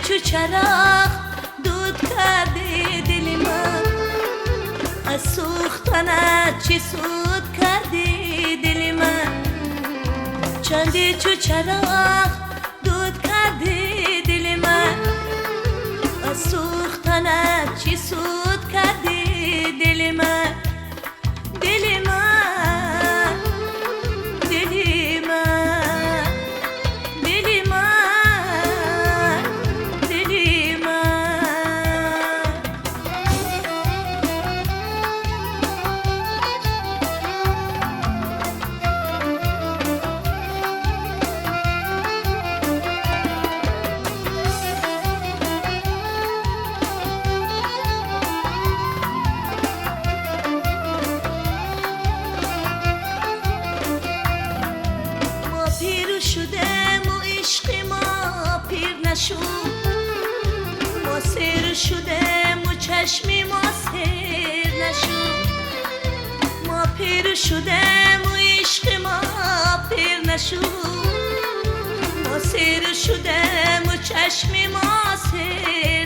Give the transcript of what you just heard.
چو چراغ دود کردی دل من، از سوختنت چی سود کردی دل من. چندی چو چراغ دود کردی دل من، از سوختنت چی سود کردی دل من. دل من، دل من، دل من، دل من. شدم و عشق ما پیر نشد، ما سیر شدم و چشم ما سیر نشد. ما پیر شدم و عشق ما پیر نشد، ما سیر شدم و چشم ما سیر